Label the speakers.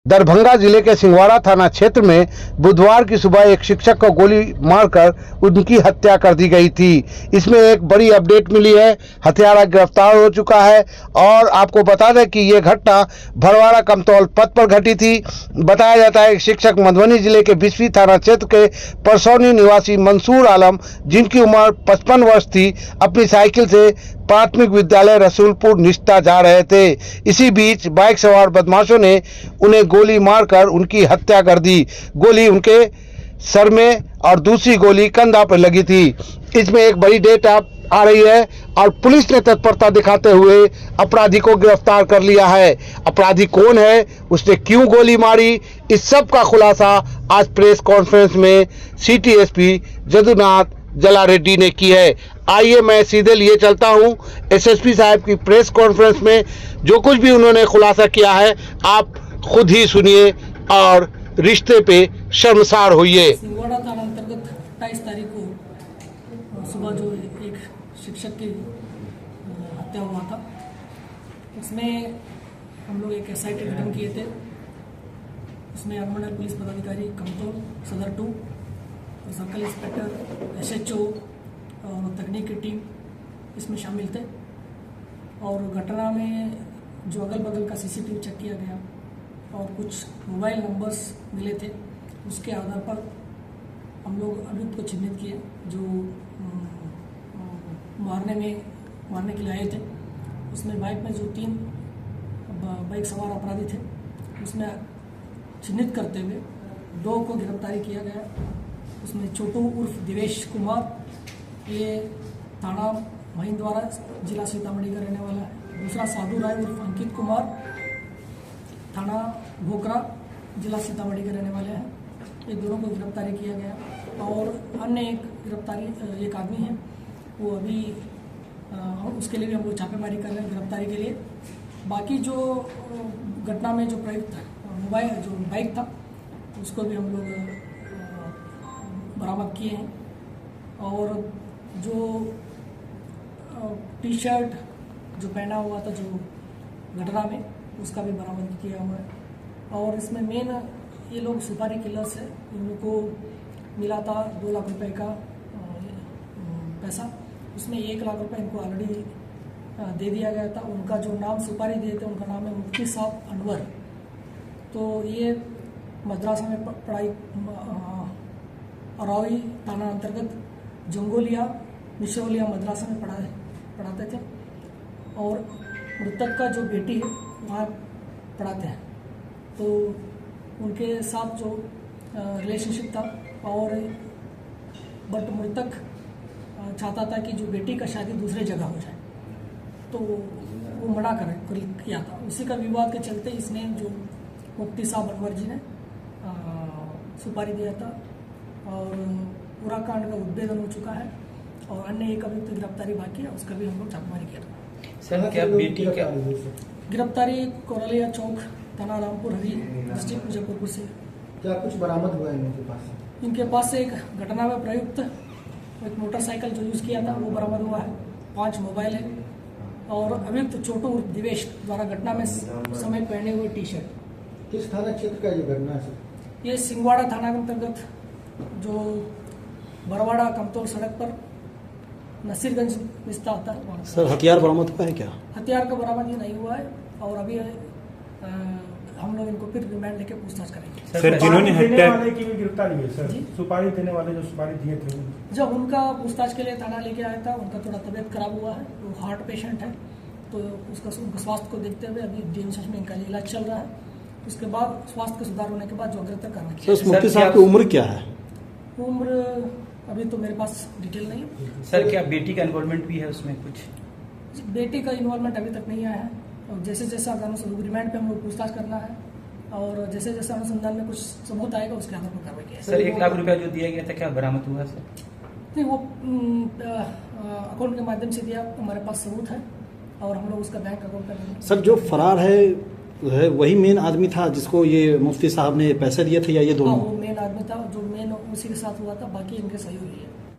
Speaker 1: दरभंगा जिले के सिंहवाड़ा थाना क्षेत्र में बुधवार की सुबह एक शिक्षक को गोली मारकर उनकी हत्या कर दी गई थी। इसमें एक बड़ी अपडेट मिली है, हत्यारा गिरफ्तार हो चुका है। और आपको बता दें कि ये घटना भरवाड़ा कमतौल पथ पर घटी थी। बताया जाता है कि शिक्षक मधुबनी जिले के बिस्फी थाना क्षेत्र के परसौनी निवासी मंसूर आलम, जिनकी उम्र 55 वर्ष थी, अपनी साइकिल से प्राथमिक विद्यालय रसूलपुर निष्ठा जा रहे थे। इसी बीच बाइक सवार बदमाशों ने उन्हें गोली मारकर उनकी हत्या कर दी। गोली उनके सर में और दूसरी गोली कंधा पर लगी थी। इसमें एक बड़ी डेट आ रही है और पुलिस ने तत्परता दिखाते हुए अपराधी को गिरफ्तार कर लिया है। अपराधी कौन है, उसने क्यों गोली मारी, इस सब का खुलासा आज प्रेस कॉन्फ्रेंस में सिटी एसपी जदुनाथ जला रेड्डी ने की है। आइए मैं सीधे लिए चलता हूं एसएसपी साहब की प्रेस कॉन्फ्रेंस में। जो कुछ भी उन्होंने खुलासा किया है आप खुद ही सुनिए और रिश्ते पे शर्मसार होइए।
Speaker 2: सिंहवाड़ा थाना अंतर्गत 28 तारीख को सुबह जो एक शिक्षक की हत्या हुआ था, उसमें हम लोग एक एसआईटी गठन किए थे। उसमें अनुमंडल पुलिस पदाधिकारी कमतौल सदर 2, सर्कल इंस्पेक्टर, एसएचओ और तकनीक की टीम इसमें शामिल थे। और घटना में जो अगल बगल का सीसीटीवी चेक किया गया और कुछ मोबाइल नंबर्स मिले थे, उसके आधार पर हम लोग अभियुक्त को चिन्हित किए जो मारने के लिए आए थे। उसमें बाइक में जो 3 बाइक सवार अपराधी थे, उसमें चिन्हित करते हुए 2 को गिरफ्तारी किया गया। उसमें छोटू उर्फ दिवेश कुमार, ये थाना महिंदवाड़ा जिला सीतामढ़ी का रहने वाला है। दूसरा साधु राय उर्फ अंकित कुमार, थाना भोकरा जिला सीतामढ़ी के रहने वाले हैं। ये दोनों को गिरफ्तारी किया गया। और अन्य एक आदमी है, वो अभी उसके लिए भी हम लोग छापेमारी कर रहे हैं गिरफ्तारी के लिए। बाकी जो घटना में जो प्रयुक्त मोबाइल जो बाइक था, उसको भी हम लोग बरामद किए हैं। और जो टी शर्ट जो पहना हुआ था जो घटना में, उसका भी बरामद किया हुआ है। और इसमें मेन ये लोग सुपारी किलर्स है। इन लोग को मिला था 2 लाख रुपए का पैसा। उसमें 1 लाख रुपए इनको ऑलरेडी दे दिया गया था। उनका जो नाम सुपारी दिए थे, उनका नाम है मुफ्ती साहब अनवर। तो ये मद्रासा में पढ़ाई अरावी थाना अंतर्गत जंगोलिया मिशोलिया मद्रासा में पढ़ाते थे। और मृतक का जो बेटी है वहाँ पढ़ाते हैं। तो उनके साथ जो रिलेशनशिप था, और बट मृतक चाहता था कि जो बेटी का शादी दूसरे जगह हो जाए, तो वो मना किया था। उसी का विवाद के चलते इसने जो मुफ्ती साहब अनवर जी ने सुपारी दिया था। और पूरा कांड का उद्भेदन हो चुका है और अन्य एक अभियुक्त गिरफ्तारी बाकी है, उसका भी हम लोग छापेमारी किया था।
Speaker 3: सर क्या बेटी क्या
Speaker 2: गिरफ्तारी कोरलिया चौक, थाना रामपुर हरी, डिस्ट्रिक्ट मुजफ्फरपुर से।
Speaker 4: क्या कुछ बरामद हुआ है इनके पास?
Speaker 2: इनके पास से एक घटना में प्रयुक्त एक मोटरसाइकिल जो यूज़ किया था वो बरामद हुआ है। 5 मोबाइल है और अभियुक्त छोटू दिवेश द्वारा घटना में समय पहने हुए टी शर्ट।
Speaker 4: किस थाना क्षेत्र का ये घटना है?
Speaker 2: ये सिंहवाड़ा थाना के अंतर्गत जो बरवाड़ा कमतौल सड़क पर नसीरगंज रिश्ता आता है वहाँ।
Speaker 5: सर हथियार बरामद हुआ है क्या?
Speaker 2: हथियार का बरामद ये नहीं हुआ है और अभी हम लोग इनको फिर रिमांड लेके पूछताछ करेंगे।
Speaker 6: सर जिन्होंने
Speaker 7: देने वाले की भी गिरफ्तारी है सर,
Speaker 2: जी?
Speaker 7: सुपारी देने वाले जो सुपारी दिए थे,
Speaker 2: जब उनका पूछताछ के लिए थाना लेके आया था, उनका थोड़ा तबीयत खराब हुआ है, वो हार्ट पेशेंट है, तो उनका स्वास्थ्य को देखते हुए अभी डीएमसीएच में इनका इलाज चल रहा है। उसके बाद स्वास्थ्य का सुधार होने के बाद जो अग्रतर करना
Speaker 5: सर उस मुफ्ती साहब की उम्र क्या है?
Speaker 2: उम्र अभी तो मेरे पास डिटेल नहीं है।
Speaker 3: सर क्या बेटी का इन्वॉल्वमेंट भी है उसमें कुछ?
Speaker 2: बेटी का इन्वॉल्वमेंट अभी तक नहीं आया है और जैसे जैसा रिमांड पे हम लोग पूछताछ करना है और जैसे जैसे अनुसंधान में कुछ सबूत आएगा उसके आधार पर कार्रवाई किया।
Speaker 3: सर 1 लाख रुपया जो दिया गया था क्या बरामद हुआ सर?
Speaker 2: नहीं, वो अकाउंट के माध्यम से दिया, हमारे पास सबूत है और हम लोग उसका बैंक अकाउंट कर।
Speaker 5: सर जो फरार है वही मेन आदमी था जिसको ये मुफ्ती साहब ने पैसे दिए थे या ये दोनों?
Speaker 2: हाँ, वो मेन आदमी था जो मेन उसी के साथ हुआ था, बाकी इनके सहयोगी है।